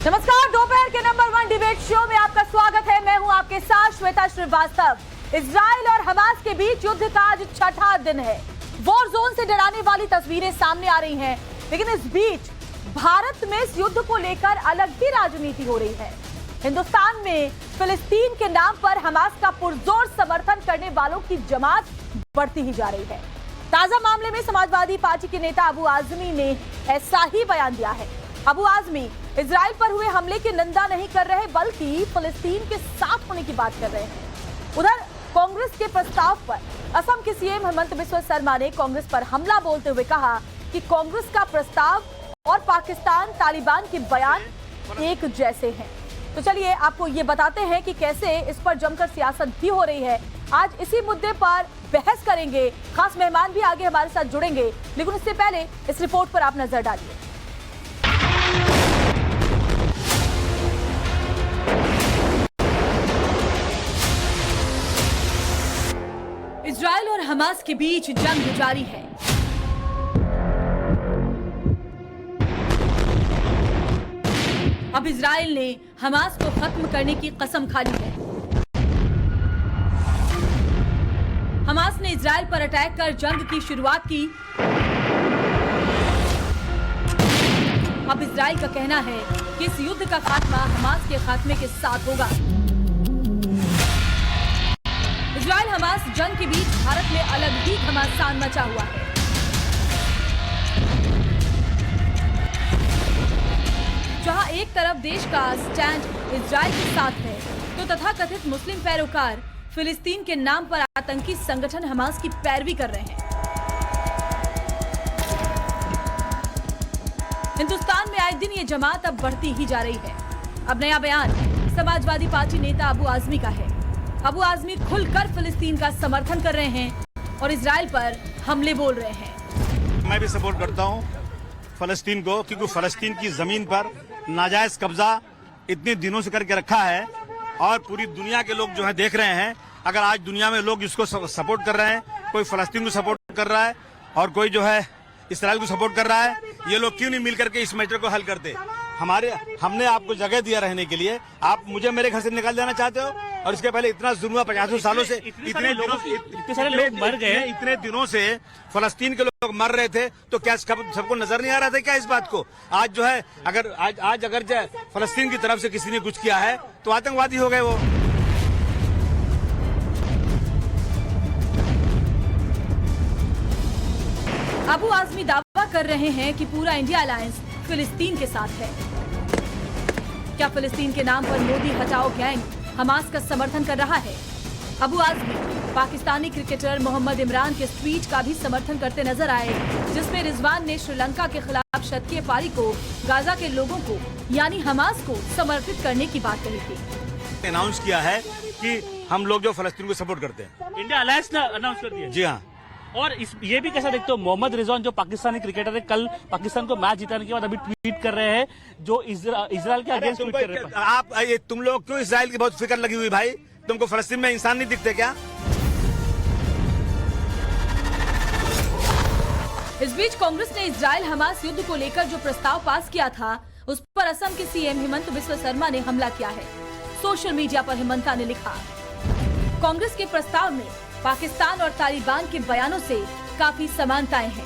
नमस्कार, दोपहर के नंबर 1 डिबेट शो में आपका स्वागत है। मैं हूं आपके साथ श्वेता श्रीवास्तव। इजराइल और हमास के बीच युद्ध का आज छठा दिन है। वॉर जोन से डराने वाली तस्वीरें सामने आ रही हैं, लेकिन इस बीच भारत में इस युद्ध को लेकर अलग ही राजनीति हो रही है। हिंदुस्तान में फिलिस्तीन के नाम पर हमास का पुरजोर समर्थन करने वालों की जमात बढ़ती ही जा रही है। ताजा मामले में समाजवादी पार्टी के नेता अबू आजमी ने ऐसा ही बयान दिया है। अबू आजमी इजराइल पर हुए हमले की निंदा नहीं कर रहे, बल्कि फिलिस्तीन के साथ होने की बात कर रहे हैं। उधर कांग्रेस के प्रस्ताव पर असम के सीएम हेमंत बिस्वा शर्मा ने कांग्रेस पर हमला बोलते हुए कहा कि कांग्रेस का प्रस्ताव और पाकिस्तान तालिबान के बयान एक जैसे हैं। तो चलिए आपको ये बताते हैं कि कैसे इस पर जमकर सियासत भी हो रही है। आज इसी मुद्दे पर बहस करेंगे, खास मेहमान भी आगे हमारे साथ जुड़ेंगे, लेकिन उससे पहले इस रिपोर्ट पर आप नजर डालिए। इजराइल और हमास के बीच जंग जारी है। अब इजराइल ने हमास को खत्म करने की कसम खा ली है। हमास ने इजराइल पर अटैक कर जंग की शुरुआत की। अब इजराइल का कहना है कि इस युद्ध का खात्मा हमास के खात्मे के साथ होगा। इजराइल हमास जंग के बीच भारत में अलग ही घमासान मचा हुआ है। जहां एक तरफ देश का स्टैंड इजराइल के साथ है, तो तथाकथित मुस्लिम पैरोकार फिलिस्तीन के नाम पर आतंकी संगठन हमास की पैरवी कर रहे हैं। हिंदुस्तान में आए दिन ये जमात अब बढ़ती ही जा रही है। अब नया बयान समाजवादी पार्टी नेता अबू आजमी का है। अबू आजमी खुलकर फिलिस्तीन का समर्थन कर रहे हैं और इजराइल पर हमले बोल रहे हैं। मैं भी सपोर्ट करता हूं फलस्तीन को, क्योंकि फलस्तीन की जमीन पर नाजायज कब्जा इतने दिनों से करके रखा है और पूरी दुनिया के लोग जो है देख रहे हैं। अगर आज दुनिया में लोग इसको सपोर्ट कर रहे हैं, कोई फलस्तीन को सपोर्ट कर रहा है और कोई जो है इस्राइल को सपोर्ट कर रहा है, ये लोग क्यों नहीं मिलकर के इस मैटर को हल करते? हमने आपको जगह दिया रहने के लिए, आप मुझे मेरे घर से निकाल देना चाहते हो? और इसके पहले इतना जुल्म हुआ 50 सालों से, इतने सारे लोग मर गए, इतने दिनों से फलस्तीन के लोग मर रहे थे, तो क्या सबको नजर नहीं आ रहा था क्या इस बात को? आज जो है अगर फलस्तीन की तरफ से किसी ने कुछ किया है तो आतंकवादी हो गए वो। अबू आजमी दावा कर रहे हैं कि पूरा इंडिया अलायंस फिलिस्तीन के साथ है। क्या फिलिस्तीन के नाम पर मोदी हटाओ गैंग हमास का समर्थन कर रहा है? अबू आजमी पाकिस्तानी क्रिकेटर मोहम्मद इमरान के ट्वीट का भी समर्थन करते नजर आए, जिसमें रिजवान ने श्रीलंका के खिलाफ शतकीय पारी को गाजा के लोगों को यानी हमास को समर्पित करने की बात कही थी। अनाउंस किया है कि हम लोग जो फलस्तीन को सपोर्ट करते हैं। इंडिया अलायंस ने अनाउंस कर दिया। जी हाँ। और ये भी कैसा देखते हो, मोहम्मद रिजवान जो पाकिस्तानी क्रिकेटर है, कल पाकिस्तान को मैच जिताने के बाद अभी ट्वीट कर रहे हैं जो इजराइल के अगेंस्ट ट्वीट कर रहे हैं। आप तुम लोग क्यों इजराइल की बहुत फिक्र लगी हुई भाई? तुमको फलस्तीन में इंसान नहीं दिखते क्या? इस बीच कांग्रेस ने इजराइल हमास युद्ध को लेकर जो प्रस्ताव पास किया था, उस पर असम के सीएम हेमंत बिस्वा शर्मा ने हमला किया है। सोशल मीडिया पर हेमंता ने लिखा, कांग्रेस के प्रस्ताव में पाकिस्तान और तालिबान के बयानों से काफी समानताएं हैं।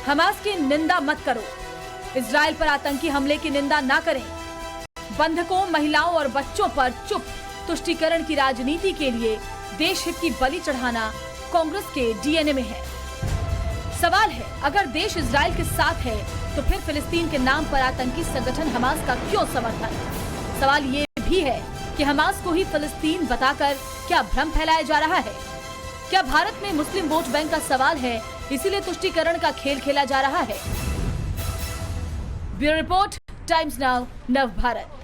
हमास की निंदा मत करो, इजराइल पर आतंकी हमले की निंदा ना करें। बंधकों, महिलाओं और बच्चों पर चुप तुष्टीकरण की राजनीति के लिए देश हित की बलि चढ़ाना कांग्रेस के डीएनए में है। सवाल है, अगर देश इजराइल के साथ है तो फिर फिलिस्तीन के नाम पर आतंकी संगठन हमास का क्यों समर्थन? सवाल ये भी है कि हमास को ही फिलिस्तीन बताकर क्या भ्रम फैलाया जा रहा है? क्या भारत में मुस्लिम वोट बैंक का सवाल है, इसीलिए तुष्टीकरण का खेल खेला जा रहा है? ब्यूरो रिपोर्ट, टाइम्स नाउ, नव भारत।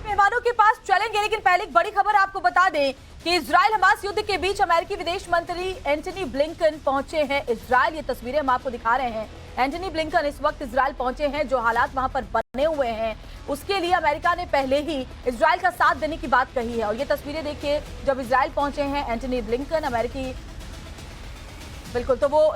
मेहमानों के पास चलेंगे, लेकिन पहले एक बड़ी खबर आपको बता दें कि इजराइल हमास युद्ध के बीच अमेरिकी विदेश मंत्री एंटनी ब्लिंकन पहुंचे हैं इजराइल। ये तस्वीरें हम आपको दिखा रहे हैं। एंटनी ब्लिंकन इस वक्त इजराइल पहुंचे हैं। जो हालात वहां पर बने हुए हैं, उसके लिए अमेरिका ने पहले ही इजराइल का साथ देने की बात कही है। और ये तस्वीरें देखिए, जब इजराइल पहुंचे हैं एंटनी ब्लिंकन, अमेरिकी, बिल्कुल, तो वो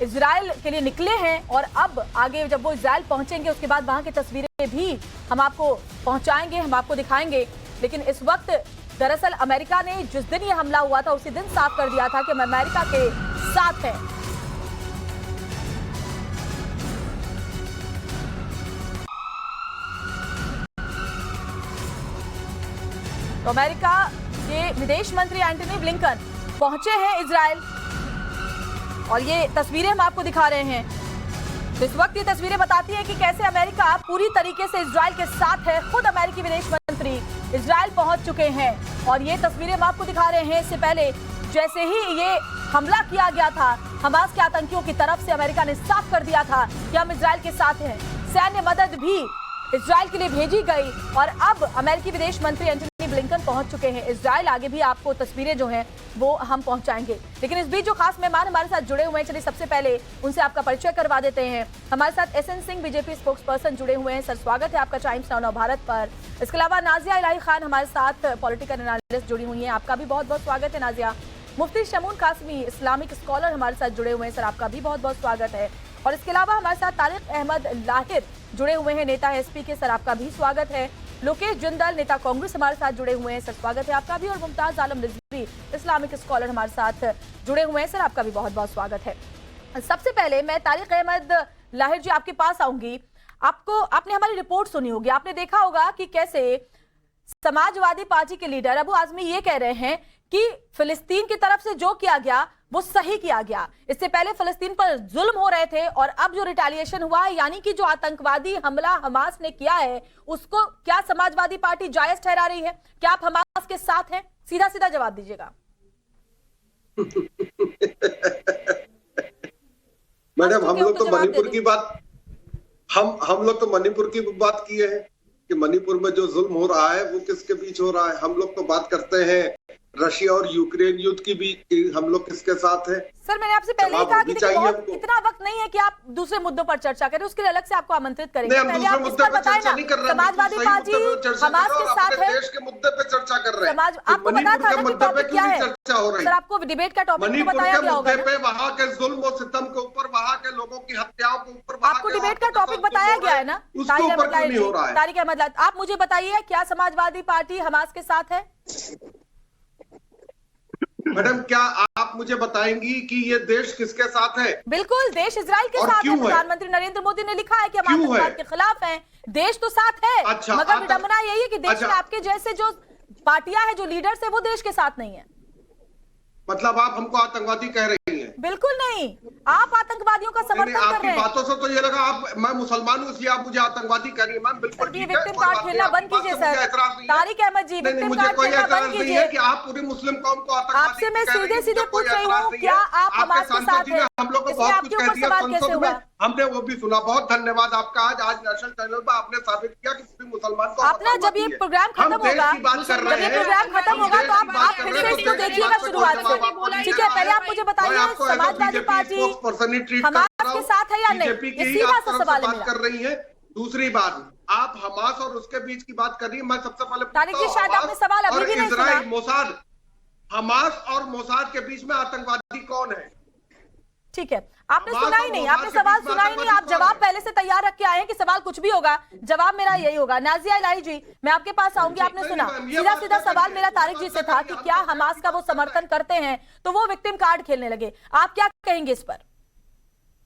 इजराइल के लिए निकले हैं और अब आगे जब वो इजराइल पहुंचेंगे उसके बाद वहां की तस्वीरें भी हम आपको पहुंचाएंगे, हम आपको दिखाएंगे। लेकिन इस वक्त दरअसल अमेरिका ने जिस दिन ये हमला हुआ था उसी दिन साफ कर दिया था कि हम अमेरिका के साथ हैं। तो अमेरिका के विदेश मंत्री एंटनी ब्लिंकन पहुंचे हैं इजराइल और ये तस्वीरें हम आपको दिखा रहे हैं। इस वक्त ये तस्वीरें बताती हैं कि कैसे अमेरिका पूरी तरीके से इजराइल के साथ है। खुद अमेरिकी विदेश मंत्री इजराइल पहुंच चुके हैं और ये तस्वीरें हम आपको दिखा रहे हैं। इससे पहले जैसे ही ये हमला किया गया था हमास के आतंकियों की तरफ से अमेरिका ने साफ कर दिया था कि हम इजराइल के साथ हैं। सैन्य मदद भी इजराइल के लिए भेजी गई और अब अमेरिकी विदेश मंत्री एंटनी ब्लिंकन पहुंच चुके हैं इजराइल। आगे भी आपको तस्वीरें जो हैं वो हम पहुंचाएंगे। लेकिन इस बीच जो खास मेहमान हमारे साथ जुड़े हुए हैं, चलिए सबसे पहले उनसे आपका परिचय करवा देते हैं। हमारे साथ SN Singh BJP spokesperson जुड़े हुए हैं। सर स्वागत है आपका टाइम्स नाउ भारत पर। इसके अलावा नाजिया इलाही खान हमारे साथ पॉलिटिकल एनालिस्ट जुड़ी हुई है, आपका भी बहुत बहुत स्वागत है नाजिया। मुफ्ती शमून कासमी इस्लामिक स्कॉलर हमारे साथ जुड़े हुए हैं, सर आपका भी बहुत बहुत स्वागत है। और इसके अलावा हमारे साथ तारिक अहमद लाहिर जुड़े हुए हैं, नेता एसपी के, सर आपका भी स्वागत है। लोकेश जिंदल नेता कांग्रेस हमारे साथ जुड़े हुए हैं, सर स्वागत है आपका भी। और मुमताज आलम रिजवी इस्लामिक स्कॉलर हमारे साथ जुड़े हुए हैं, सर आपका भी बहुत बहुत स्वागत है। सबसे पहले मैं तारिक अहमद लाहिर जी आपके पास आऊंगी। आपने हमारी रिपोर्ट सुनी होगी, आपने देखा होगा कि कैसे समाजवादी पार्टी के लीडर अबू आजमी ये कह रहे हैं कि फिलिस्तीन की तरफ से जो किया गया वो सही किया गया। इससे पहले फिलिस्तीन पर जुल्म हो रहे थे और अब जो रिटेलिएशन हुआ है, यानी कि जो आतंकवादी हमला हमास ने किया है उसको क्या समाजवादी पार्टी जायज ठहरा रही है? क्या आप हमास के साथ हैं? सीधा सीधा जवाब दीजिएगा। मैडम हम लोग तो मणिपुर की बात हम लोग तो मणिपुर की बात किए हैं कि मणिपुर में जो जुल्म हो रहा है वो किसके बीच हो रहा है। हम लोग तो बात करते हैं रशिया और यूक्रेन युद्ध की भी, हम लोग किसके साथ हैं। सर मैंने आपसे पहले ही कहा कि इतना वक्त नहीं है कि आप दूसरे मुद्दों पर चर्चा करें, उसके लिए अलग से आपको आमंत्रित करेंगे। पहले आप इस पर बताएं ना, समाजवादी पार्टी हमास के साथ है, देश के मुद्दे पे चर्चा कर रहे हैं। आपको पता था ना कि टॉपिक क्या है? चर्चा हो रही है सर आपको डिबेट का टॉपिक बताया गया होगा पे, वहाँ के जुल्म और सितम के ऊपर, वहाँ के लोगों की हत्याओं के ऊपर आपको डिबेट का टॉपिक बताया गया है ना। तारिक अहमद लाहिर, आप मुझे बताइए क्या समाजवादी पार्टी हमास के साथ है? मैडम क्या आप मुझे बताएंगी कि ये देश किसके साथ है? बिल्कुल देश इजराइल के साथ है। प्रधानमंत्री नरेंद्र मोदी ने लिखा है कि हम आतंकवाद के खिलाफ हैं। देश तो साथ है। अच्छा, मगर विडंबना यही है कि देश में आपके जैसे जो पार्टियां हैं, जो लीडर्स है, वो देश के साथ नहीं है। मतलब आप हमको आतंकवादी कह रही हैं? बिल्कुल नहीं, आप आतंकवादियों का समर्थन कर रहे हैं। आपकी बातों से तो ये लगा मैं मुसलमान हूँ इसलिए आप मुझे आतंकवादी कह रही हैं। मैम बिल्कुल ठीक है, विक्टिम कार्ड खेलना बंद कीजिए सर। तारिक अहमद जी विक्टिम कार्ड खेलना बंद कीजिए कि आप पूरी मुस्लिम कौम को आतंकवादी। आपसे मैं सीधे सीधे पूछ रही हूँ, क्या आप हमास के साथ हैं? हम लोग को बहुत कुछ कह दिया संसद में, हमने वो भी सुना। बहुत धन्यवाद आपका। आज नेशनल चैनल पर आपने साबित किया कि पूरी मुसलमान को अपना जब ये प्रोग्राम खत्म होगा, जब ये प्रोग्राम खत्म होगा तो आप फिर से इसको देखिएगा शुरुआत से, ठीक है? पहले आप मुझे बताइए समाजवादी पार्टी हमास के साथ है या नहीं, ये सीधा सा सवाल है मेरा। कर रही है। दूसरी बात, आप हमास और उसके बीच की बात कर रही है। मैं सबसे पहले तारिक जी शायद आपने सवाल अभी भी नहीं सुना। मोसाद, हमास और मोसाद के बीच में आतंकवादी कौन है? ठीक है, आपने सुना ही नहीं, आपने सवाल सुना ही नहीं। आप जवाब पहले से तैयार रख के आए हैं कि सवाल कुछ भी होगा, जवाब मेरा यही होगा। नाजिया इलाही जी मैं आपके पास आऊंगी। आपने सुना, सीधा सीधा सवाल मेरा तारिक जी से था कि क्या हमास का वो समर्थन करते हैं तो वो विक्टिम कार्ड खेलने लगे। आप क्या कहेंगे इस पर?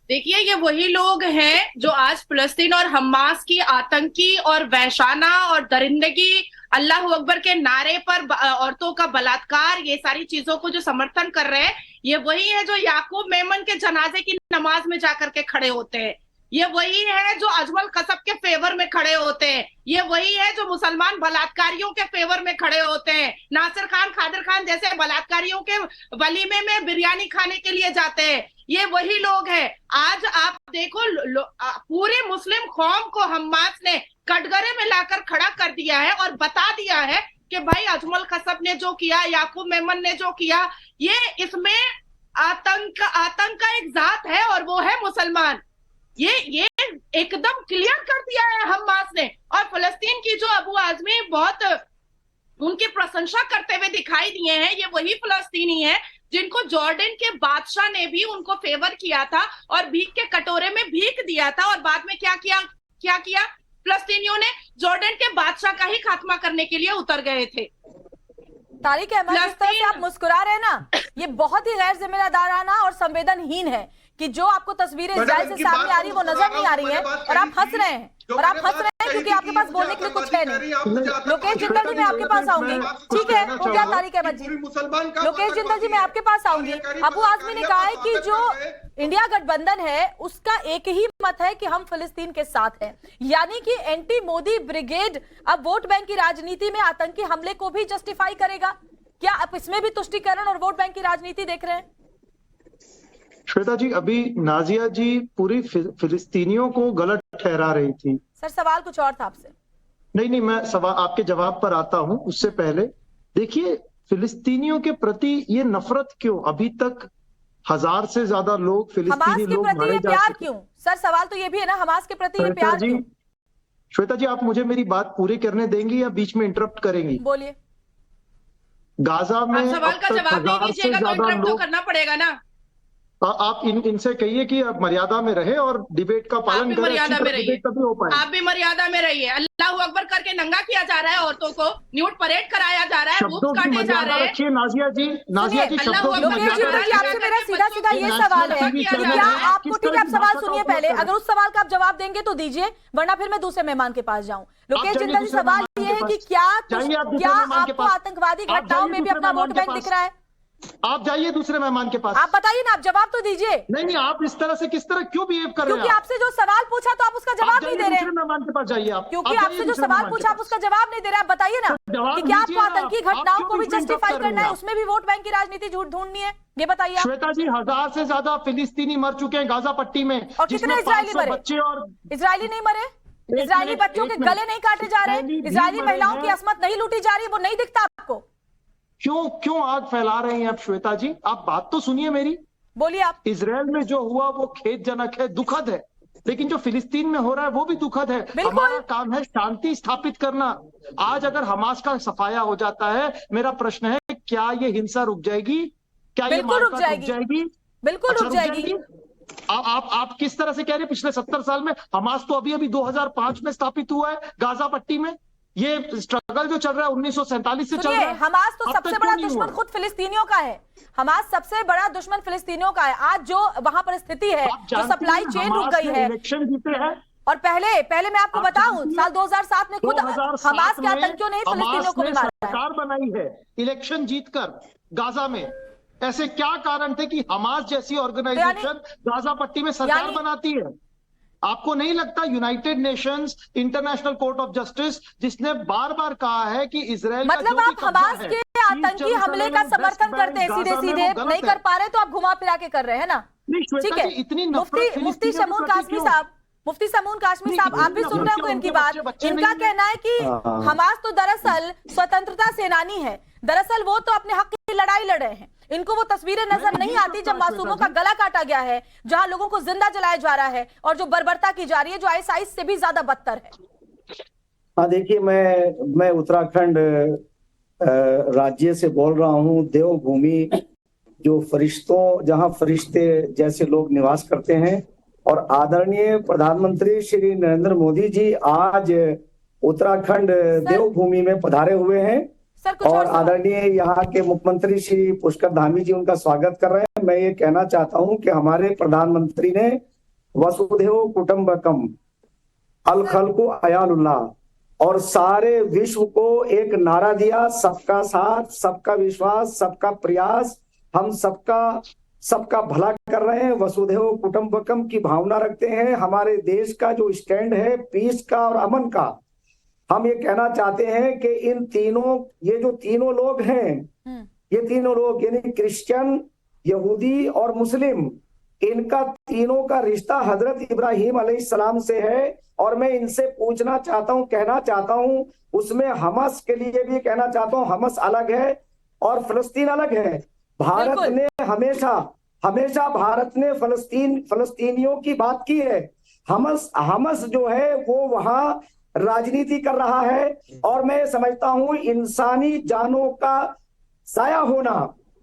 देखिए ये वही लोग हैं जो आज फिलिस्तीन और हमास की आतंकी और वहशाना और दरिंदगी, अल्लाह अकबर के नारे पर औरतों का बलात्कार, ये सारी चीजों को जो समर्थन कर रहे हैं, ये वही है जो याकूब मेमन के जनाजे की नमाज में जाकर के खड़े होते हैं। ये वही है जो अजमल कसब के फेवर में खड़े होते हैं। ये वही है जो मुसलमान बलात्कारियों के फेवर में खड़े होते हैं। नासिर खान, खादिर खान जैसे बलात्कारियों के वलीमे में बिरयानी खाने के लिए जाते हैं। ये वही लोग हैं। आज आप देखो पूरे मुस्लिम कौम को हमास ने कटघरे में लाकर खड़ा कर दिया है और बता दिया है कि भाई अजमल कसब ने जो किया, याकूब मेमन ने जो किया, ये इसमें आतंक का एक जात है और वो है मुसलमान। ये एकदम क्लियर कर दिया है हमास ने। और फिलिस्तीन की जो अबू आजमी बहुत उनकी प्रशंसा करते हुए दिखाई दिए हैं, ये वही फिलिस्तीनी है जिनको जॉर्डन के बादशाह ने भी उनको फेवर किया था और भीख के कटोरे में भीख दिया था, और बाद में क्या किया फिलिस्तीनियों ने जॉर्डन के बादशाह का ही खात्मा करने के लिए उतर गए थे। तारिक अहमद, जिस तरह से आप मुस्कुरा रहे हैं ना, ये बहुत ही गैर जिम्मेदाराना और संवेदनहीन है कि जो आपको तस्वीरें इजराइल से सामने आ रही है वो नजर नहीं आ रही है और आप हंस रहे हैं, और आप हंस रहे हैं क्योंकि आपके पास बोलने के लिए कुछ है नहीं। लोकेश जिंदल जी, मैं आपके पास आऊंगी, ठीक है, हो गया तारिक अहमद जी। लोकेश जिंदल जी, मैं आपके पास आऊंगी। अबू आजमी ने कहा है कि जो इंडिया गठबंधन है उसका एक ही मत है कि हम फिलिस्तीन के साथ हैं, यानी कि एंटी मोदी ब्रिगेड अब वोट बैंक की राजनीति में आतंकी हमले को भी जस्टिफाई करेगा। क्या आप इसमें भी तुष्टीकरण और वोट बैंक की राजनीति देख रहे हैं? श्वेता जी, अभी नाजिया जी पूरी फिलिस्तीनियों को गलत ठहरा रही थी। सर, सवाल कुछ और था आपसे। नहीं, मैं सवाल आपके जवाब पर आता हूं। उससे पहले देखिए, फिलिस्तीनियों के प्रति ये नफरत क्यों? अभी तक 1000 से ज्यादा लोग फिलिस्तीनी लोग मारे जा प्यार चुके। क्यों? सर, सवाल तो ये भी है ना, हमास के प्रति ये प्यार क्यों? श्वेता जी, आप मुझे मेरी बात पूरी करने देंगी या बीच में इंटरप्ट करेंगी? बोलिए। गाजा में सवाल का जवाब नहीं दीजिएगा तो इंटरप्ट तो करना पड़ेगा ना। आप इनसे कहिए कि आप मर्यादा में रहे और डिबेट का पालन करें। मर्यादा में रहिए, तभी हो पाए। आप भी मर्यादा में रहिए। अल्लाह अकबर करके नंगा किया जा रहा है, औरतों को न्यूड परेड कराया जा रहा है, शब्दों की मर्यादा रखिए नाजिया जी। नाजिया जी, शब्दों की मर्यादा। आपसे मेरा सीधा ये सवाल है कि क्या आपको, ठीक है, आप सवाल सुनिए पहले, अगर उस सवाल का आप जवाब देंगे तो दीजिए, वरना फिर मैं दूसरे मेहमान के पास जाऊं। लोकेश जिंदल जी, सवाल ये है कि क्या आपको आतंकवादी घटनाओं में भी अपना वोट बैंक दिख रहा है? आप जाइए दूसरे मेहमान के पास। आप बताइए ना, आप जवाब तो दीजिए। नहीं, आप इस तरह से किस तरह क्यों बिहेव कर रहे हैं? क्योंकि आपसे जो सवाल पूछा तो आप उसका जवाब नहीं दे रहे। दूसरे मेहमान के पास जाइए आप। क्योंकि आपसे जो सवाल पूछा आप उसका जवाब नहीं दे रहे। आप बताइए ना कि क्या आपको आतंकी घटनाओं को भी जस्टिफाई करना है, उसमें भी वोट बैंक की राजनीति झूठ ढूंढनी है? ये बताइए। श्वेता जी, 1000 से ज्यादा फिलिस्तीनी मर चुके हैं गाजा पट्टी में, और कितने इजरायली मरे? बच्चे और इजरायली नहीं मरे? इजरायली बच्चों के गले नहीं काटे जा रहे? इजरायली महिलाओं की असमत नहीं लूटी जा रही? वो नहीं दिखता आपको? क्यों आग फैला रहे हैं आप श्वेता जी? आप बात तो सुनिए मेरी। बोलिए आप। इजराइल में जो हुआ वो खेदजनक है, दुखद है, लेकिन जो फिलिस्तीन में हो रहा है वो भी दुखद है। हमारा काम है शांति स्थापित करना। आज अगर हमास का सफाया हो जाता है, मेरा प्रश्न है क्या ये हिंसा रुक जाएगी? क्या ये मारकाट रुक जाएगी? बिल्कुल रुक जाएगी। आप किस तरह से कह रहे हैं? पिछले 70 साल में हमास तो अभी 2005 में स्थापित हुआ है गाजा पट्टी में। ये स्ट्रगल जो चल रहा है 1947 से चल रहा है। हमास तो सबसे बड़ा दुश्मन खुद फिलिस्तीनियों का है। हमास सबसे बड़ा दुश्मन फिलिस्तीनियों का है। आज जो वहां पर स्थिति है, जो सप्लाई चेन रुक गई है, इलेक्शन जीते हैं। और पहले मैं आपको बताऊं, साल 2007 में खुद हमास के आतंकियों ने फिलिस्तीनियों को भी मारा है। सरकार बनाई है इलेक्शन जीतकर गाजा में। ऐसे क्या कारण थे कि हमास जैसी ऑर्गेनाइजेशन गाजा पट्टी में सरकार बनाती है? आपको नहीं लगता United Nations, international court of justice, जिसने बार बार कहा है कि इजराइल मतलब आप हमास के आतंकी हमले का समर्थन करते हैं सीधे नहीं कर पा रहे तो आप घुमा फिरा के कर रहे हैं ना? ठीक है। इतनी मुफ्ती समून काश्मी साहब, आप भी सुन रहे हो इनकी बात। इनका कहना है कि हमास तो दरअसल स्वतंत्रता सेनानी है। दरअसल वो तो अपने हक की लड़ाई लड़ रहे हैं। इनको वो तस्वीरें नजर नहीं आती जब मासूमों का गला काटा गया है, जहां लोगों को जिंदा जलाया जा रहा है, और जो बर्बरता की जा रही है जो आईएसआईएस से भी ज्यादा बदतर है। हाँ, देखिए, मैं उत्तराखंड राज्य से बोल रहा हूँ। देवभूमि, जो जहाँ फरिश्ते जैसे लोग निवास करते हैं, और आदरणीय प्रधानमंत्री श्री नरेंद्र मोदी जी आज उत्तराखंड देवभूमि में पधारे हुए हैं, और आदरणीय यहाँ के मुख्यमंत्री श्री पुष्कर धामी जी उनका स्वागत कर रहे हैं। मैं ये कहना चाहता हूँ कि हमारे प्रधानमंत्री ने वसुधैव कुटुंबकम, अल खल्कु अयालुल्लाह, और सारे विश्व को एक नारा दिया, सबका साथ, सबका विश्वास, सबका प्रयास, हम सबका भला कर रहे हैं, वसुधैव कुटुंबकम की भावना रखते हैं। हमारे देश का जो स्टैंड है पीस का और अमन का, हम ये कहना चाहते हैं कि ये जो तीनों लोग हैं, ये तीनों लोग यानी क्रिश्चियन, यहूदी और मुस्लिम, इनका तीनों का रिश्ता हजरत इब्राहिम अलैहिस्सलाम से है। और मैं इनसे पूछना चाहता हूँ, कहना चाहता हूँ, उसमें हमास के लिए भी कहना चाहता हूँ, हमास अलग है और फिलिस्तीन अलग है। भारत ने हमेशा भारत ने फिलिस्तीनियों की बात की है। हमास जो है वो वहां राजनीति कर रहा है, और मैं समझता हूं इंसानी जानों का जाया होना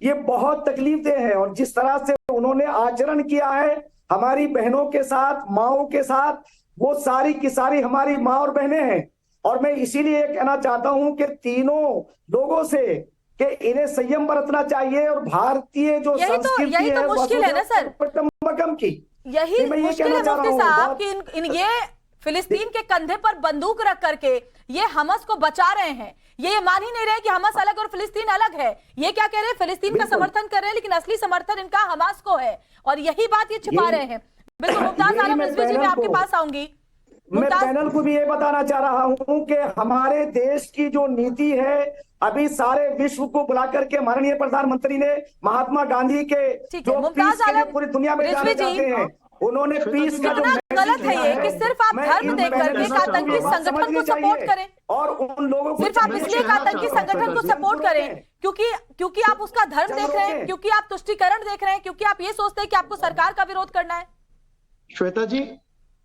ये बहुत तकलीफदेह है। और जिस तरह से उन्होंने आचरण किया है हमारी बहनों के साथ, माओं के साथ, वो सारी की सारी हमारी माँ और बहनें हैं। और मैं इसीलिए कहना चाहता हूं कि तीनों लोगों से कि इन्हें संयम बरतना चाहिए और भारतीय जो संस्कृति यही तो मुश्किल है ना सर, कुटुंबकम की, यही मैं ये मुश्किल है कहना चाह रहा मुफ्ती हूं। साहब कि ये फिलिस्तीन के कंधे पर बंदूक रख करके ये हमास को बचा रहे हैं। ये मान ही नहीं रहे कि हमास अलग और फिलिस्तीन अलग है। ये क्या कह रहे हैं, फिलिस्तीन का समर्थन कर रहे हैं, लेकिन असली समर्थन इनका हमास को है। और यही बात ये छिपा रहे हैं। बिल्कुल मुमताज आलम रिजवी जी, मैं आपके पास आऊंगी। मैं पैनल को भी ये बताना चाह रहा हूं कि हमारे देश की जो नीति है, अभी सारे विश्व को बुलाकर के माननीय प्रधानमंत्री ने महात्मा गांधी के जो पीस के लिए पूरी दुनिया में जाने जाते हैं, उन्होंने पीस का जो गलत है ये कि सिर्फ आप धर्म देख करके एक आतंकी संगठन को सपोर्ट करें, और उन लोगों को सिर्फ आप इसलिए एक आतंकी संगठन को सपोर्ट करें क्योंकि आप उसका धर्म देख रहे हैं, क्योंकि आप तुष्टीकरण देख रहे हैं, क्योंकि आप ये सोचते हैं कि आपको सरकार का विरोध करना है। श्वेता जी,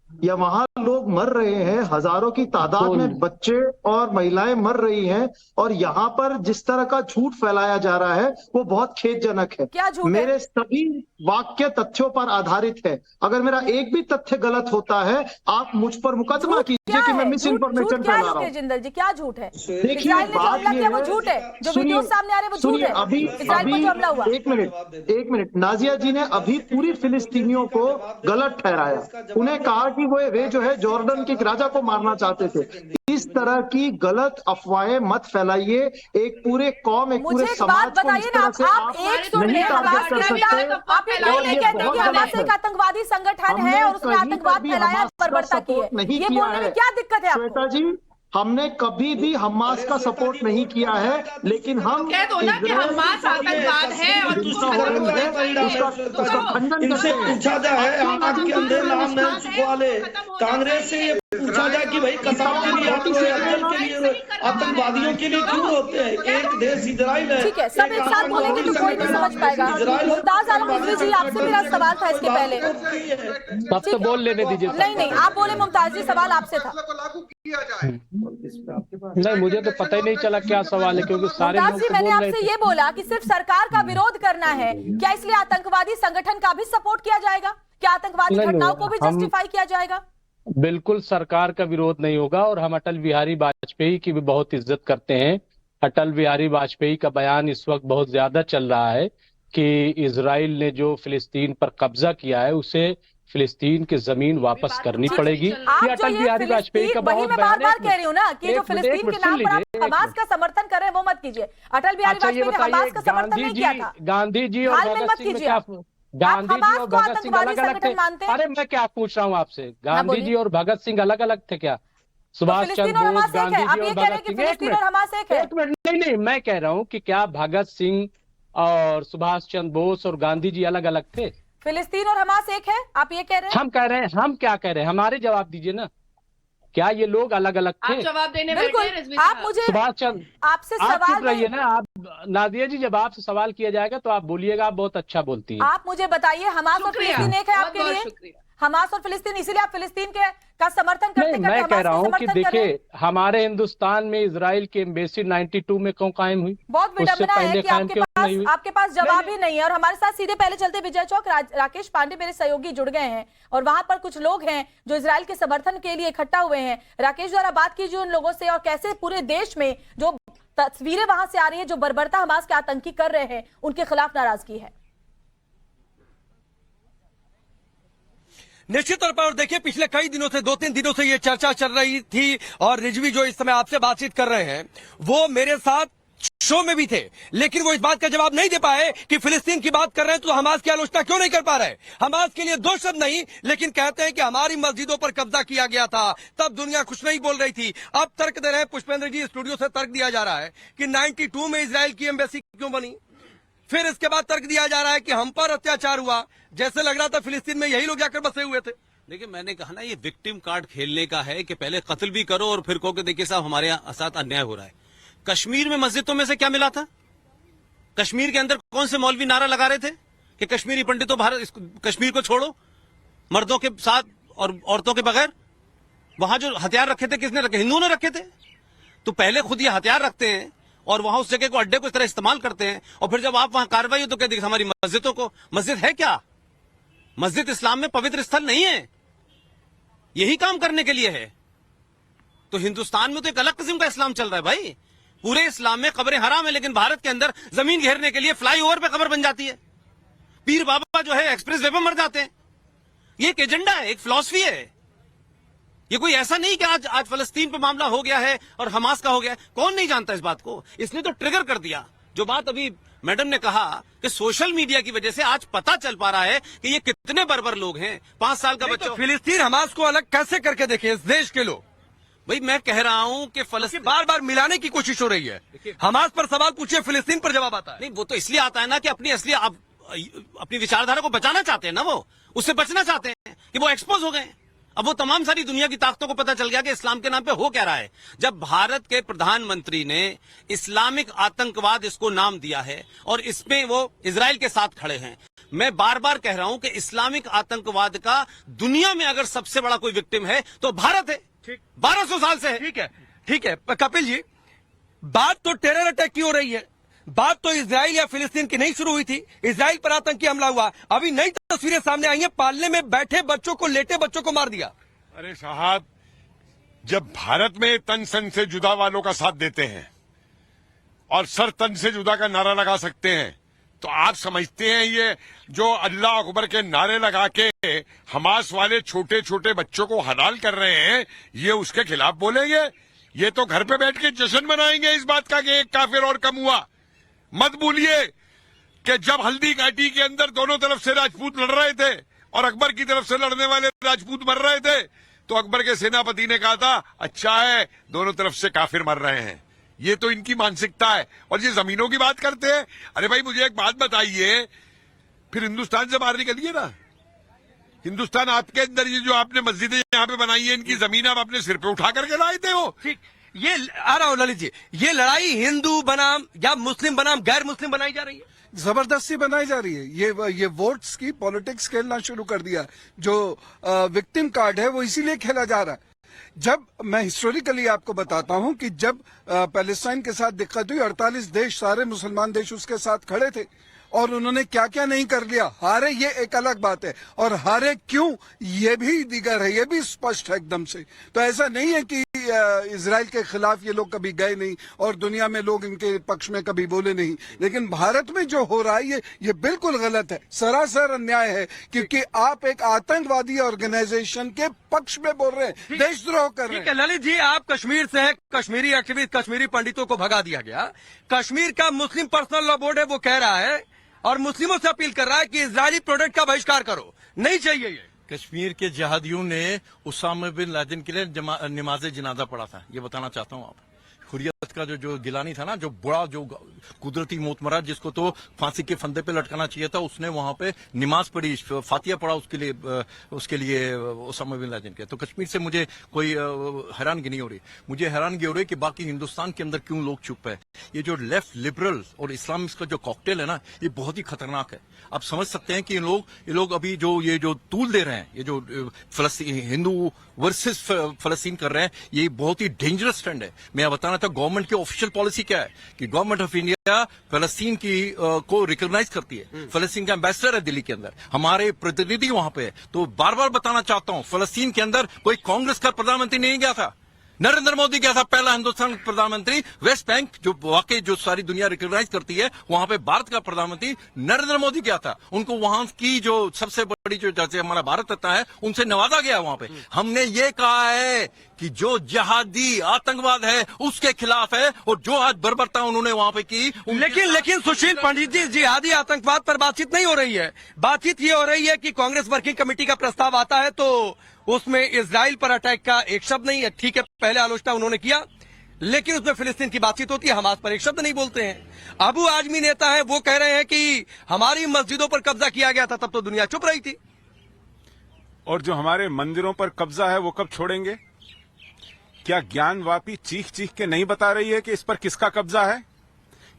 या वहां लोग मर रहे हैं, हजारों की तादाद में बच्चे और महिलाएं मर रही हैं, और यहाँ पर जिस तरह का झूठ फैलाया जा रहा है वो बहुत खेदजनक है। क्या झूठ है? मेरे सभी वाक्य तथ्यों पर आधारित है। अगर मेरा एक भी तथ्य गलत होता है आप मुझ पर मुकदमा कीजिए कि मैं मिस इन्फॉर्मेशन फैला रहा हूँ। जिंदल जी, क्या झूठ है? देखिए इजराइल ने जो बात हमला ये किया वो है, झूठ है, जो वीडियो सामने आ रहे हैं वो झूठ है। अभी इजराइल पर जो हमला हुआ, एक मिनट नाजिया जी ने अभी पूरी फिलिस्तीनियों को गलत ठहराया। उन्हें कहा कि वे जो है जॉर्डन के राजा को मारना चाहते थे। इस तरह की गलत अफवाहें मत फैलाइए। एक पूरे कौम, एक पूरे समाज को इस तरह से आप एक सुन नहीं रहे टारगेट कर सकते। आप ये क्यों नहीं कहते कि हमास एक आतंकवादी संगठन है और उसने आतंकवाद फैलाया, बर्बरता की है? ये बोलने में क्या दिक्कत है आपको? श्वेता जी, हमने कभी भी हमास का सपोर्ट नहीं किया है, लेकिन हम कह दो ना कि हमास आतंकवाद है और उसका खंडन इनसे करते हैं। पूछा जाए, आंख के अंधे नाम नहीं छुपवा ले। कांग्रेस से ये पूछा जाए कि भाई कसाब के लिए आप अफजल के लिए आतंकवादियों के लिए क्यों होते हैं? एक देश इजराइल है। ठीक है, सब एक साथ बोलेंगे तो कोई नहीं समझ पाएगा। मुमताज आलम रिजवी जी, आपसे मेरा सवाल था इसके पहले। तब तो बोल लेने दीजिए। नहीं, आप बोले मुमताज जी, सवाल आपसे था। लागू किया जाए। नहीं, मुझे तो पता ही नहीं चला क्या सवाल है, क्योंकि सारे लोग मुमताज जी, तो मैंने बोल रहे आपसे थे। ये बोला कि सिर्फ सरकार का विरोध करना है, क्या इसलिए आतंकवादी संगठन का भी सपोर्ट किया जाएगा? क्या आतंकवादी नहीं, घटनाओं को भी हम- जस्टिफाई किया जाएगा? बिल्कुल सरकार का विरोध नहीं होगा, और हम अटल बिहारी वाजपेयी की भी बहुत इज्जत करते हैं। अटल बिहारी वाजपेयी का बयान इस वक्त बहुत ज्यादा चल रहा है कि इजराइल ने जो फिलिस्तीन पर कब्जा किया है उसे फिलिस्तीन की जमीन वापस करनी पड़ेगी। आप ये जो अटल ये बिहारी वाजपेयी का वही बहुत मैं बार बयान बार है। कह रही हूँ ना कि जो फिलिस्तीन के नाम पर आप हमास का समर्थन कर रहे हैं वो मत कीजिए। अटल बिहारी अच्छा ये वाजपेयी ने हमास बताइए, का समर्थन नहीं किया था। गांधी जी और हाल में भगत मत सिंह में कीजिए क्या, आप। गांधी जी हमास और को भगत सिंह आतंकवादी अलग अलग थे? संगठन मानते हैं? अरे मैं क्या पूछ रहा हूँ आपसे, गांधी बोलिए। जी और भगत सिंह अलग अलग थे क्या? सुभाष चंद्र फिलिस्तीन और बोस, हमास एक गांधी है? आप जी ये और कह रहे हैं भगत कि सिंह। एक फिलिस्तीन और हमास एक है? मिनट, नहीं, मैं कह रहा हूँ कि क्या भगत सिंह और सुभाष चंद्र बोस और गांधी जी अलग अलग थे? फिलिस्तीन और हमास एक है, आप ये कह रहे हैं? हम कह रहे हैं, हम क्या कह रहे हैं, हमारे जवाब दीजिए ना। क्या ये लोग अलग अलग आप थे? जवाब देने बिल्कुल, बैठे हैं, रिजवी आप साहब। मुझे सुभाष चंद्र, आपसे आप सवाल चुप रहिए ना। आप नादिया जी, जब आपसे सवाल किया जाएगा तो आप बोलिएगा, आप बहुत अच्छा बोलती हैं। आप मुझे बताइए, हमास और शुक्रिया, फिलिस्तीन एक है बहुत आपके बहुत लिए? शुक्रिया। हमास और फिलिस्तीन, इसीलिए आप फिलिस्तीन का समर्थन करते नहीं, करते मैं हमास कह रहा का हूँ कि समर्थन कर रहे हैं? देखिए, हमारे हिंदुस्तान में इजराइल की एम्बेसी 92 में क्यों कायम हुई? बहुत उससे विडंबना है पहले कि कायम क्यों नहीं हुई? आपके पास जवाब ही नहीं है। और हमारे साथ सीधे पहले चलते विजय चौक राकेश पांडे मेरे सहयोगी जुड़ गए हैं, और वहां पर कुछ लोग हैं जो इजराइल के समर्थन के लिए इकट्ठा हुए हैं। राकेश द्वारा बात कीजिए उन लोगों से, और कैसे पूरे देश में जो तस्वीरें वहां से आ रही है, जो बर्बरता हमास के आतंकी कर रहे हैं, उनके खिलाफ नाराजगी है। निश्चित तौर पर, और देखिए पिछले कई दिनों से, 2-3 दिनों से ये चर्चा चल रही थी, और रिजवी जो इस समय आपसे बातचीत कर रहे हैं वो मेरे साथ शो में भी थे, लेकिन वो इस बात का जवाब नहीं दे पाए कि फिलिस्तीन की बात कर रहे हैं तो हमास की आलोचना क्यों नहीं कर पा रहे। हमास के लिए दो शब्द नहीं, लेकिन कहते हैं कि हमारी मस्जिदों पर कब्जा किया गया था, तब दुनिया कुछ नहीं बोल रही थी। अब तर्क दे रहे हैं पुष्पेंद्र जी, स्टूडियो से तर्क दिया जा रहा है कि 92 में इजराइल की एम्बेसी क्यों बनी। फिर इसके बाद तर्क दिया जा रहा है कि हम पर अत्याचार हुआ, जैसे लग रहा था फिलिस्तीन में यही लोग जाकर बसे हुए थे। देखिए, मैंने कहा ना, ये विक्टिम कार्ड खेलने का है कि पहले कत्ल भी करो और फिर कहो कि देखिए साहब हमारे साथ अन्याय हो रहा है। कश्मीर में मस्जिदों में से क्या मिला था? कश्मीर के अंदर कौन से मौलवी नारा लगा रहे थे कि कश्मीरी पंडितों भारत कश्मीर को छोड़ो, मर्दों के साथ और औरतों के बगैर? वहां जो हथियार रखे थे किसने रखे? हिंदुओं ने रखे थे। तो पहले खुद ये हथियार रखते हैं और वहां उस जगह को अड्डे को इस तरह इस्तेमाल करते हैं, और फिर जब आप वहां कार्रवाई हो तो क्या देखिए हमारी मस्जिदों को, मस्जिद है क्या? मस्जिद इस्लाम में पवित्र स्थल नहीं है, यही काम करने के लिए है। तो हिंदुस्तान में तो एक अलग किस्म का इस्लाम चल रहा है भाई। पूरे इस्लाम में कब्रें हराम है, लेकिन भारत के अंदर जमीन घेरने के लिए फ्लाईओवर पे कब्र बन जाती है। पीर बाबा जो है एक्सप्रेस वे पे मर जाते हैं। ये एक एजेंडा है, एक फिलॉसफी है। ये कोई ऐसा नहीं कि आज फलस्तीन पे मामला हो गया है और हमास का हो गया है। कौन नहीं जानता इस बात को? इसने तो ट्रिगर कर दिया। जो बात अभी मैडम ने कहा कि सोशल मीडिया की वजह से आज पता चल पा रहा है कि ये कितने बर्बर लोग हैं। 5 साल का बच्चा। तो फिलिस्तीन हमास को अलग कैसे करके देखे इस देश के लोग? भाई मैं कह रहा हूं कि फलस्तीन बार बार मिलाने की कोशिश हो रही है। हमास पर सवाल पूछिए, फिलिस्तीन पर जवाब आता है। नहीं, वो तो इसलिए आता है ना कि अपनी विचारधारा को बचाना चाहते हैं ना, वो उससे बचना चाहते हैं कि वो एक्सपोज हो गए। अब वो तमाम सारी दुनिया की ताकतों को पता चल गया कि इस्लाम के नाम पे हो क्या रहा है। जब भारत के प्रधानमंत्री ने इस्लामिक आतंकवाद इसको नाम दिया है और इसमें वो इजराइल के साथ खड़े हैं, मैं बार बार कह रहा हूं कि इस्लामिक आतंकवाद का दुनिया में अगर सबसे बड़ा कोई विक्टिम है तो भारत है। 1200 साल से है। ठीक है कपिल जी, बात तो टेरर अटैक की हो रही है, बात तो इजराइल या फिलिस्तीन की नहीं शुरू हुई थी। इजराइल पर आतंकी हमला हुआ, अभी नई तस्वीरें सामने आई हैं, पालने में बैठे बच्चों को, लेटे बच्चों को मार दिया। अरे साहब, जब भारत में तन सन से जुदा वालों का साथ देते हैं और सर तन से जुदा का नारा लगा सकते हैं, तो आप समझते हैं ये जो अल्लाह अकबर के नारे लगा के हमास वाले छोटे छोटे बच्चों को हलाल कर रहे हैं, ये उसके खिलाफ बोलेंगे? ये तो घर पे बैठ के जश्न मनाएंगे इस बात का कि एक काफिर और कम हुआ। मत भूलिए कि जब हल्दी घाटी के अंदर दोनों तरफ से राजपूत लड़ रहे थे और अकबर की तरफ से लड़ने वाले राजपूत मर रहे थे, तो अकबर के सेनापति ने कहा था अच्छा है दोनों तरफ से काफिर मर रहे हैं। ये तो इनकी मानसिकता है। और ये जमीनों की बात करते हैं। अरे भाई मुझे एक बात बताइए, फिर हिंदुस्तान से बाहर निकलिए ना। हिंदुस्तान आपके अंदर ये जो आपने मस्जिदें यहाँ पे बनाई है, इनकी जमीन आप अपने सिर पे उठा करके लाए थे हो। ठीक, ये आ रहा हूं ललित जी, ये लड़ाई हिंदू बनाम या मुस्लिम बनाम गैर मुस्लिम बनाई जा रही है, जबरदस्ती बनाई जा रही है। ये वोट्स की पॉलिटिक्स खेलना शुरू कर दिया। जो विक्टिम कार्ड है वो इसीलिए खेला जा रहा है। जब मैं हिस्टोरिकली आपको बताता हूं कि जब पैलेस्टाइन के साथ दिक्कत हुई, 48 देश, सारे मुसलमान देश उसके साथ खड़े थे और उन्होंने क्या क्या नहीं कर लिया। हारे ये एक अलग बात है, और हारे क्यों ये भी दीगर है, ये भी स्पष्ट है एकदम से। तो ऐसा नहीं है कि इजराइल के खिलाफ ये लोग कभी गए नहीं और दुनिया में लोग इनके पक्ष में कभी बोले नहीं, लेकिन भारत में जो हो रहा है ये बिल्कुल गलत है, सरासर अन्याय है, क्योंकि आप एक आतंकवादी ऑर्गेनाइजेशन के पक्ष में बोल रहे हैं, देशद्रोह कर रहे हैं। ललित जी, आप कश्मीर से हैं, कश्मीरी एक्टिविस्ट, कश्मीरी पंडितों को भगा दिया गया। कश्मीर का मुस्लिम पर्सनल लॉ बोर्ड है, वो कह रहा है और मुस्लिमों से अपील कर रहा है कि इजरायली प्रोडक्ट का बहिष्कार करो, नहीं चाहिए ये। कश्मीर के जिहादियों ने उसामा बिन लादेन के लिए नमाज जनाजा पढ़ा था, ये बताना चाहता हूँ। आप हुर्रियत का जो गिलानी था ना, जो बड़ा जो कुदरती मौत मरा, जिसको तो फांसी के फंदे पे लटकाना चाहिए था, उसने वहां पे नमाज पढ़ी, फातिया पढ़ा उसके लिए उसामा बिन लादेन के। तो कश्मीर से मुझे कोई हैरानगी नहीं हो रही, मुझे हैरानगी हो रही कि बाकी हिंदुस्तान के अंदर क्यों लोग चुप है। ये जो लेफ्ट लिबरल और इस्लामिस्ट का जो कॉकटेल है ना, ये बहुत ही खतरनाक है। आप समझ सकते हैं कि ये लोग अभी ये जो तूल दे रहे हैं, ये जो हिंदू वर्सेस फलस्तीन कर रहे हैं, ये बहुत ही डेंजरस ट्रेंड है। मैं बताना था गवर्नमेंट की ऑफिशियल पॉलिसी क्या है कि गवर्नमेंट ऑफ इंडिया फलस्तीन की को रिकॉग्नाइज करती है। फलस्तीन का एम्बेसडर है दिल्ली के अंदर, हमारे प्रतिनिधि वहां पे है। तो बार बार बताना चाहता हूं, फलस्तीन के अंदर कोई कांग्रेस का प्रधानमंत्री नहीं गया था, नरेंद्र मोदी गया था, पहला हिंदुस्तान प्रधानमंत्री। वेस्ट बैंक जो वाकई जो सारी दुनिया रिकॉग्नाइज करती है, वहां पे भारत का प्रधानमंत्री नरेंद्र मोदी गया था। उनको वहां की जो सबसे बड़ी जो जैसे हमारा भारत रत्न है, उनसे नवाजा गया वहां पे। हमने ये कहा है कि जो जिहादी आतंकवाद है उसके खिलाफ है, और जो आज बर्बरता उन्होंने वहां पे की। लेकिन सुशील पंडित जी, जिहादी आतंकवाद पर बातचीत नहीं हो रही है। बातचीत ये हो रही है कि कांग्रेस वर्किंग कमेटी का प्रस्ताव आता है तो उसमें इजराइल पर अटैक का एक शब्द नहीं है। ठीक है, पहले आलोचना उन्होंने किया, लेकिन उसमें फिलिस्तीन की बातचीत होती है, हमास पर एक शब्द नहीं बोलते हैं। अबू आजमी नेता है, वो कह रहे हैं कि हमारी मस्जिदों पर कब्जा किया गया था, तब तो दुनिया चुप रही थी। और जो हमारे मंदिरों पर कब्जा है वो कब छोड़ेंगे? क्या ज्ञानवापी चीख चीख के नहीं बता रही है कि इस पर किसका कब्जा है?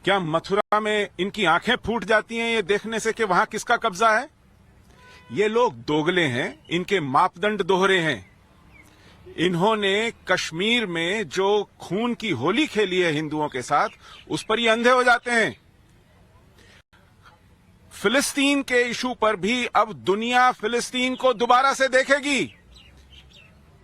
क्या मथुरा में इनकी आंखें फूट जाती हैं ये देखने से कि वहां किसका कब्जा है? ये लोग दोगले हैं, इनके मापदंड दोहरे हैं। इन्होंने कश्मीर में जो खून की होली खेली है हिंदुओं के साथ, उस पर ये अंधे हो जाते हैं। फिलिस्तीन के इशू पर भी अब दुनिया फिलिस्तीन को दोबारा से देखेगी।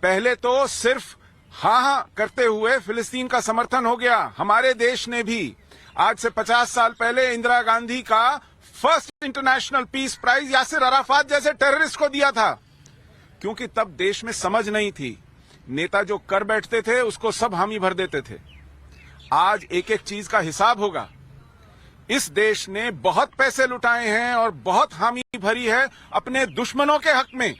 पहले तो सिर्फ हाँ करते हुए फिलिस्तीन का समर्थन हो गया। हमारे देश ने भी आज से 50 साल पहले इंदिरा गांधी का first international peace prize Yasser Arafat जैसे टेररिस्ट को दिया था, क्योंकि तब देश में समझ नहीं थी। नेता जो कर बैठते थे उसको सब हामी भर देते थे। आज एक एक चीज का हिसाब होगा। इस देश ने बहुत पैसे लुटाए हैं और बहुत हामी भरी है अपने दुश्मनों के हक में,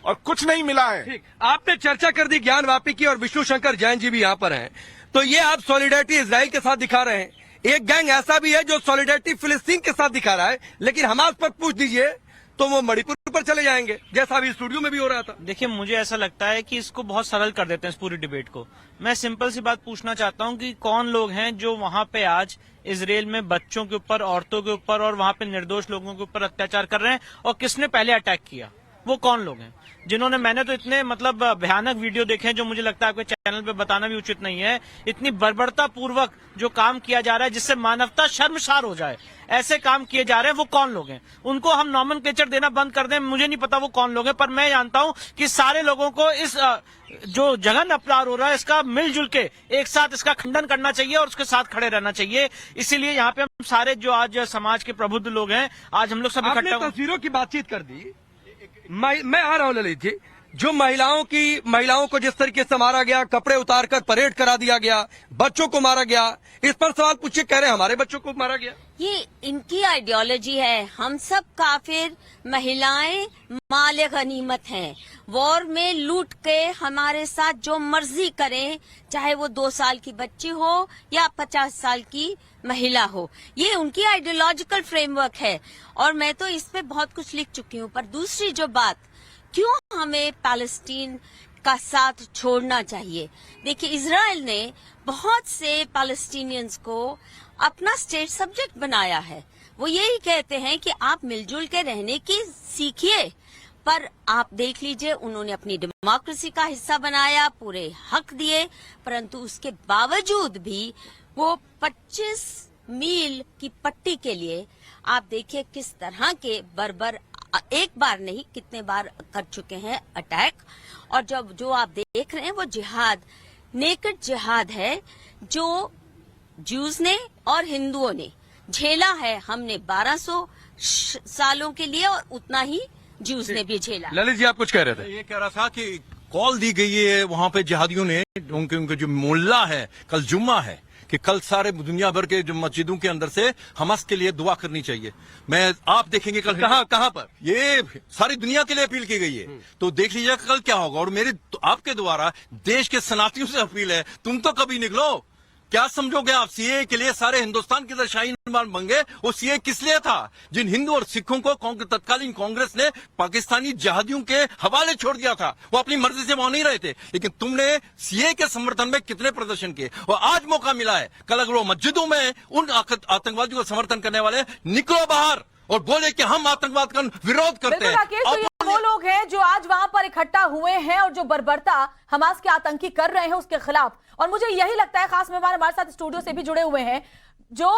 और कुछ नहीं मिला है। ठीक, आपने चर्चा कर दी ज्ञान वापी की, और विष्णु शंकर जैन जी भी यहाँ पर हैं। तो ये आप सॉलिडेरिटी इजराइल के साथ दिखा रहे हैं। एक गैंग ऐसा भी है जो सॉलिडेरिटी फिलिस्तीन के साथ दिखा रहा है, लेकिन हमास पर पूछ दीजिए तो वो मणिपुर पर चले जाएंगे, जैसा अभी स्टूडियो में भी हो रहा था। देखिए, मुझे ऐसा लगता है कि इसको बहुत सरल कर देते हैं इस पूरी डिबेट को। मैं सिंपल सी बात पूछना चाहता हूं कि कौन लोग हैं जो वहां पे आज इजराइल में बच्चों के ऊपर, औरतों के ऊपर और वहां पे निर्दोष लोगों के ऊपर अत्याचार कर रहे हैं, और किसने पहले अटैक किया? वो कौन लोग हैं जिन्होंने, मैंने तो इतने मतलब भयानक वीडियो देखे हैं जो मुझे लगता है आपके चैनल पे बताना भी उचित नहीं है। इतनी बर्बरता पूर्वक जो काम किया जा रहा है जिससे मानवता शर्मसार हो जाए, ऐसे काम किए जा रहे हैं। वो कौन लोग हैं? उनको हम नॉमेनक्लेचर देना बंद कर दें। मुझे नहीं पता वो कौन लोग हैं, पर मैं जानता हूं कि सारे लोगों को इस जो जघन अपराध हो रहा है इसका मिलजुल के एक साथ इसका खंडन करना चाहिए और उसके साथ खड़े रहना चाहिए। इसीलिए यहाँ पे हम सारे जो आज समाज के प्रबुद्ध लोग हैं, आज हम लोग सब इकट्ठा। तस्वीरों की बातचीत कर दी। मैं आ रहा हूं ललित जी, जो महिलाओं को जिस तरीके से मारा गया, कपड़े उतारकर परेड करा दिया गया, बच्चों को मारा गया, इस पर सवाल पूछिए। कह रहे हैं हमारे बच्चों को मारा गया। ये इनकी आइडियोलॉजी है। हम सब काफिर, महिलाएं माले गनीमत हैं। वॉर में लूट के हमारे साथ जो मर्जी करें, चाहे वो 2 साल की बच्ची हो या 50 साल की महिला हो, ये उनकी आइडियोलॉजिकल फ्रेमवर्क है। और मैं तो इस पे बहुत कुछ लिख चुकी हूँ। पर दूसरी जो बात, क्यों हमें पैलेस्टीन का साथ छोड़ना चाहिए? देखिए, इजराइल ने बहुत से पैलेस्टीनियंस को अपना स्टेट सब्जेक्ट बनाया है। वो यही कहते हैं कि आप मिलजुल के रहने की सीखिए, पर आप देख लीजिए उन्होंने अपनी डेमोक्रेसी का हिस्सा बनाया, पूरे हक दिए, परंतु उसके बावजूद भी वो 25 मील की पट्टी के लिए आप देखिए किस तरह के बर्बर, एक बार नहीं कितने बार कर चुके हैं अटैक। और जब जो आप देख रहे हैं वो जिहाद, नेकेड जिहाद है जो ज्यूज ने और हिंदुओं ने झेला है। हमने 1200 सालों के लिए और उतना ही ज्यूज ने भी झेला। ललित जी, आप कुछ कह रहे थे। ये कह रहा था कि कॉल दी गई है वहां पे जिहादियों ने, उनके जो मुल्ला है, कल जुम्मा है, कि कल सारे दुनिया भर के जो मस्जिदों के अंदर से हमास के लिए दुआ करनी चाहिए। आप देखेंगे कल कहां पर ये सारी दुनिया के लिए अपील की गई है, तो देख लीजिएगा कल क्या होगा। और मेरे आपके द्वारा देश के सनातनियों से अपील है, तुम तो कभी निकलो। क्या समझोगे आप? सीए के लिए सारे हिंदुस्तान के शाही निर्माण बन गए। वो सीए किस लिए था? जिन हिंदू और सिखों को तत्कालीन कांग्रेस ने पाकिस्तानी जहादियों के हवाले छोड़ दिया था, वो अपनी मर्जी से वहां नहीं रहे थे। लेकिन तुमने सीए के समर्थन में कितने प्रदर्शन किए, और आज मौका मिला है। कल अगर वो मस्जिदों में उन आतंकवादियों का समर्थन करने वाले निकलो बाहर और बोले कि हम आतंकवाद का विरोध करते हैं। तो वो लोग हैं जो आज वहां पर इकट्ठा हुए हैं और जो बर्बरता हमास के आतंकी कर रहे हैं उसके खिलाफ। और मुझे यही लगता है, खास मेहमान हमारे साथ स्टूडियो से भी जुड़े हुए हैं, जो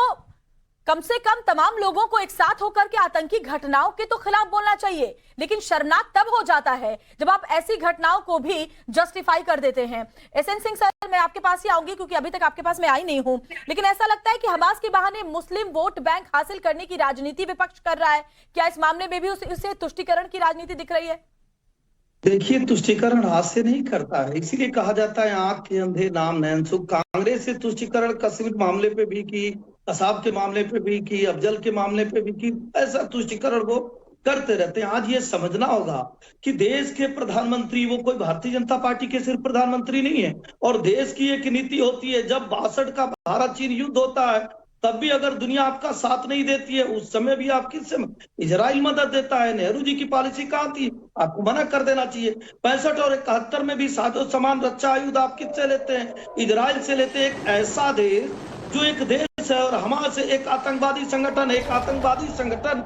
कम से कम तमाम लोगों को एक साथ होकर के आतंकी घटनाओं के तो खिलाफ बोलना चाहिए, लेकिन शर्मनाक तब हो जाता है जब आप ऐसी घटनाओं को भी जस्टिफाई कर देते हैं। एसएन सिंह सर, मैं आपके पास ही आऊंगी क्योंकि अभी तक आपके पास मैं आई नहीं हूं, लेकिन ऐसा लगता है कि हमास के बहाने मुस्लिम वोट बैंक हासिल करने की राजनीति विपक्ष कर रहा है। क्या इस मामले में भी उसे तुष्टीकरण की राजनीति दिख रही है? देखिए, तुष्टीकरण हाथ से नहीं करता है, इसीलिए कहा जाता है आंख के अंधे नाम नैन सुख। कांग्रेस से तुष्टीकरण कश्मीर मामले पे भी की, कसाब के मामले पे भी की, अफजल के मामले पे भी की, ऐसा तुष्टीकरण वो करते रहते हैं। आज ये समझना होगा कि देश के प्रधानमंत्री वो कोई भारतीय जनता पार्टी के सिर्फ प्रधानमंत्री नहीं है, और देश की एक नीति होती है। जब 62 का भारत चीन युद्ध होता है तब भी अगर दुनिया आपका साथ नहीं देती है, उस समय भी आप किससे, इजराइल मदद देता है। नेहरू जी की पॉलिसी कहाँ थी? आपको मना कर देना चाहिए। 65 और 71 में भी साजो सामान, रक्षा आयुध आप किससे लेते हैं? इजराइल से लेते हैं। एक ऐसा देश जो एक देश है और हमारे से एक आतंकवादी संगठन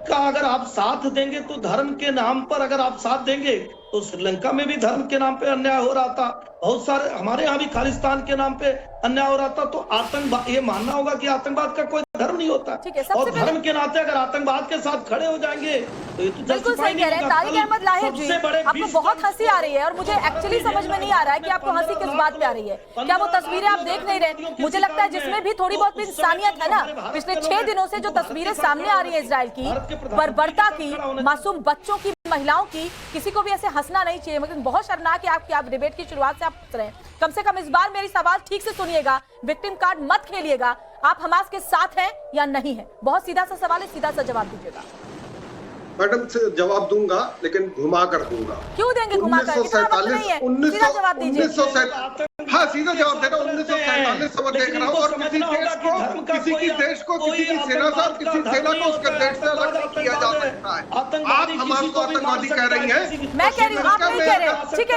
का अगर आप साथ देंगे तो धर्म के नाम पर अगर आप साथ देंगे तो श्रीलंका में भी धर्म के नाम पे अन्याय हो रहा था, बहुत सारे हमारे यहाँ भी खालिस्तान के नाम पे अन्याय हो रहा था। तो आतंकवाद, ये मानना होगा कि आतंकवाद का कोई धर्म नहीं होता, और धर्म के नाते अगर आतंकवाद के साथ खड़े हो जाएंगे तो ये तो बिल्कुल सही कह रहे हैं तारिक अहमद लाहिर जी। आपको बहुत हंसी आ रही है और मुझे एक्चुअली समझ में नहीं आ रहा है कि आपको हंसी किस बात पे आ रही है। क्या वो तस्वीरें आप देख नहीं रहे? मुझे लगता है जिसमें भी थोड़ी बहुत इंसानियत है ना, पिछले 6 दिनों से जो तस्वीरें सामने आ रही है इजराइल की, बर्बरता की, मासूम बच्चों की, महिलाओं की, किसी को भी ऐसे हंसना नहीं चाहिए। मगर बहुत शर्मनाक है आप डिबेट की शुरुआत से आप पूछ रहे हैं। कम से कम इस बार मेरी सवाल ठीक से सुनिएगा, विक्टिम कार्ड मत खेलिएगा। आप हमास के साथ हैं या नहीं है? बहुत सीधा सा सवाल है, सीधा सा जवाब दीजिएगा। मैडम से जवाब दूंगा लेकिन घुमा कर दूंगा। क्यों देंगे घुमा कर? 1947 सीधा जवाब दीजिए। हाँ सीधा जवाब दे रहा हूँ। 1947 से मैं देख रहा हूँ और किसी देश को किसी की सेना से किसी सेना को उसके देश से अलग नहीं किया जा सकता है। आप हमास को आतंकवादी कह रही हैं, मैं कह रही हूँ, आप नहीं कह रहे हो। ठीक है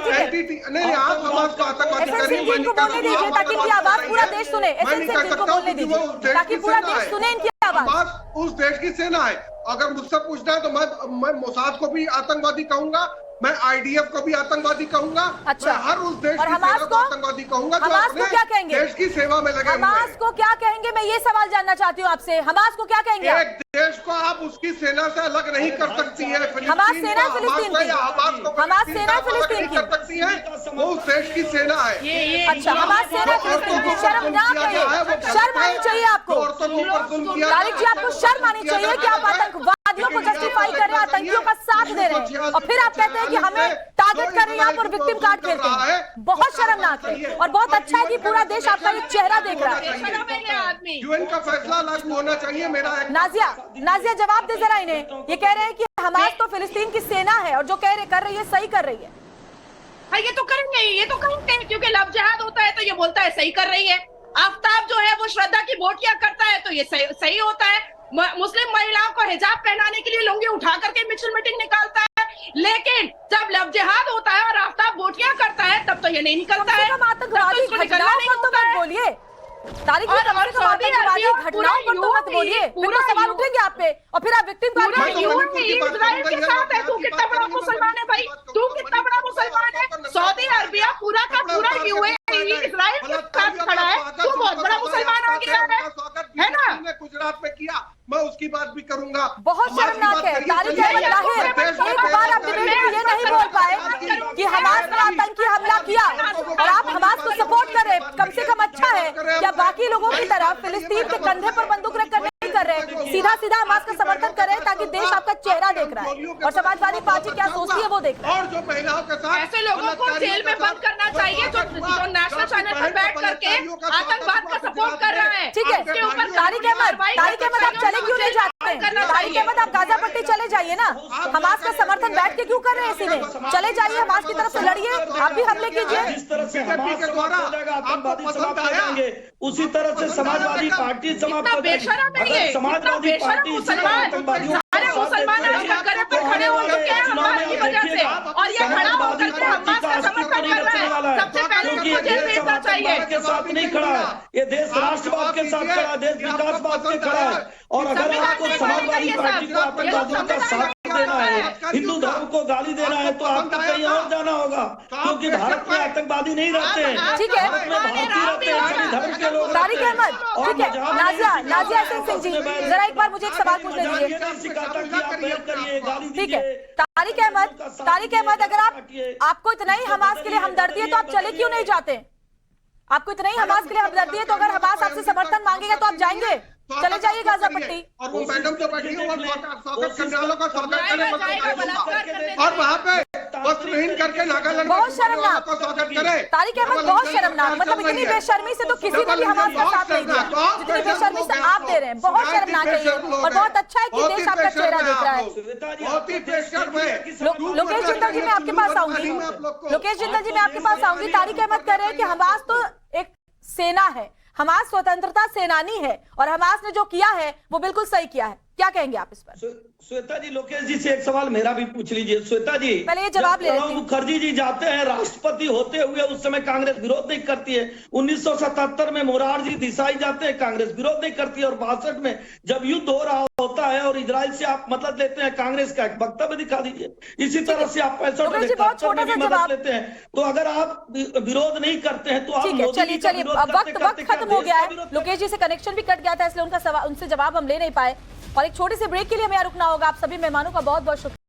नहीं, आप हमास को आतंकवादी कह रही हैं। को बोलने दीजिए ताकि इनकी आवाज पूरा देश सुने। को बोलने दीजिए ताकि पूरा देश सुने इनकी आवाज। उस देश की सेना है। अगर मुझसे पूछना है तो मैं मोसाद को भी आतंकवादी कहूंगा, मैं आईडीएफ को भी आतंकवादी कहूंगा। अच्छा, मैं हर उस देश की सेना को आतंकवादी कहूंगा जो अपने क्या कहेंगे? देश की सेवा में लगे हुए हैं। हमास को क्या कहेंगे? मैं ये सवाल जानना चाहती हूँ आपसे, हमास को क्या कहेंगे? एक देश को आप उसकी सेना से अलग नहीं कर सकती है। हमास सेना फिलिस्तीन की, हमास सेना फिलिस्तीन की कर सकती है, वो उस देश की सेना है। अच्छा, हमास सेना फिलिस्तीन की। शर्मनाक है, शर्म आनी चाहिए आपको तारिक जी, आपको शर्म आनी चाहिए कि आप आतंकवादियों को जस्टिफाई कर रहे हैं, आतंकियों का साथ दे रहे हैं, और फिर आप कहते हैं कि हमें टारगेट कर रहे हैं आप और विक्टिम कार्ड खेलते हैं। बहुत शर्मनाक है और बहुत अच्छा है कि पूरा देश आपका ये चेहरा देख रहा है। यूएन का फैसला लागू होना चाहिए। मेरा नाजिया जवाब दे जरा इन्हें। ये कह रहे हैं कि हमास तो फिलिस्तीन की सेना है और जो कर रही है सही कर रही है। हाँ, ये तो करेंगे, क्योंकि लव जिहाद होता है तो ये बोलता है सही कर रही है। आफ्ताब जो है वो श्रद्धा की वोट किया करता है तो ये सही होता है। मुस्लिम महिलाओं को हिजाब पहनाने के लिए लुंगी उठा करके मिছিল मीटिंग निकालता है, लेकिन जब लव जिहाद होता है और आफ्ताब वोटियां करता है तब तो ये नहीं निकलता है। आतंकवादी घटनाओं पर तो मत बोलिए तारिक जी, आतंकवादी घटनाओं पर तो मत बोलिए, फिर तो सवाल उठेंगे आप पे और फिर आप विक्टिम कार्ड इजराइल के साथ है। तू कितना बड़ा मुसलमान है भाई, तू कितना बड़ा मुसलमान है? सऊदी अरबिया पूरा का पूरा यूएई इजराइल के साथ खड़ा है, तू बहुत बड़ा मुसलमान आ गया है ना? गुजरात में किया, मैं उसकी बात भी करूंगा। बहुत शर्मनाक है तारिक अहमद लाहिर, एक बार आप डिबेट में ये नहीं बोल पाए कि हमास ने आतंकी हमला किया और आप हमास को सपोर्ट कर रहे। कम से कम अच्छा है क्या बाकी लोगों की तरह फिलिस्तीन के कंधे पर बंदूक रखकर नहीं कर रहे, सीधा सीधा हमास का समर्थन कर रहे ताकि देश आपका चेहरा देख रहा है और समाजवादी पार्टी क्या सोचती है वो देख रहा है। और जो महिलाओं के साथ ऐसे लोगों को जेल में बंद करना चाहिए जो नेशनल चैनल पर बैठ करके आतंकवाद का सपोर्ट कर रहा है। ठीक है तारिक अहमद आप चले क्यों नहीं जाते हैं? तारिक अहमद आप गाजा पट्टी चले जाइए ना, हमास का समर्थन बैठ के क्यों कर रहे हैं? इसी में चले जाइए, हमास की तरफ से लड़िए, आप भी हमले कीजिए। जिस तरह से हमास के द्वारा आतंकवादी समाप्त हो जाएंगे उसी तरह से समाजवादी पार्टी समाप्त हो जाएगी। अगर समाजवादी पार्टी आतंकवादियों मुसलमान खड़े हो चुके हैं हमास की वजह से और ये खड़ा होकर के हमास का समर्थन कर रहा है। सबसे पहले इनको जेल भेजना चाहिए। के साथ नहीं खड़ा है, ये देश राष्ट्रवाद के साथ खड़ा है, देश विकासवाद के खड़ा है। और अगर आपको समाजवादी पार्टी को आतंकवादियों का साथ देना है, हिंदू धर्म को गाली देना है तो आपको कहीं और जाना होगा, क्योंकि भारत में आतंकवादी नहीं रहते हैं। ठीक है धर्म के लोग तारिक अहमद, ठीक है नाजिया सिंह जी, जरा एक बार मुझे एक सवाल पूछने दीजिए। ठीक है तारिक अहमद अगर आपको इतना ही हमास के लिए हमदर्दी है तो आप चले क्यों नहीं जाते? आपको इतना ही हमास के लिए हमदर्दी है तो अगर हमास आपसे समर्थन मांगेगा तो आप जाएंगे? चले जाइए गाजा पट्टी। और वो मैडम जो बैठी है वो स्वागत करने वालों का स्वागत करे और वहाँ पे वस्त्रहीन करके नागालैंड बहुत शर्मनाक तारिक अहमद, बहुत शर्मनाक। मतलब इतनी बेशर्मी से तो किसी ने भी हमास का साथ नहीं दिया जितनी बेशर्मी से आप दे रहे हैं। बहुत शर्मनाक है ये और बहुत अच्छा है कि देश आपका चेहरा देख रहा है। लोकेश जिंदल जी मैं आपके पास आऊंगी। तारिक अहमद कह रहे हैं कि हमास तो एक सेना है, हमास स्वतंत्रता सेनानी है और हमास ने जो किया है वो बिल्कुल सही किया है। क्या कहेंगे आप इस पर? श्वेता जी, लोकेश जी से एक सवाल मेरा भी पूछ लीजिए। श्वेता जी, पहले ये जवाब ले प्रणब मुखर्जी जी जाते हैं राष्ट्रपति होते हुए, उस समय कांग्रेस विरोध नहीं करती है। 1977 में मोरारजी देसाई जाते हैं, कांग्रेस विरोध नहीं करती है। और 62 में जब युद्ध हो रहा होता है और इजराइल से आप मदद लेते हैं, कांग्रेस का एक वक्तव्य दिखा दीजिए। इसी तरह से आप 65 में भी मदद लेते हैं। तो अगर आप विरोध नहीं करते हैं तो आप चलिए वक्त खत्म हो गया है। लोकेश जी से कनेक्शन भी कट गया था, इसलिए उनका सवाल, उनसे जवाब हम ले नहीं पाए। और एक छोटे से ब्रेक के लिए हमें यहाँ रुकना होगा। आप सभी मेहमानों का बहुत बहुत शुक्रिया।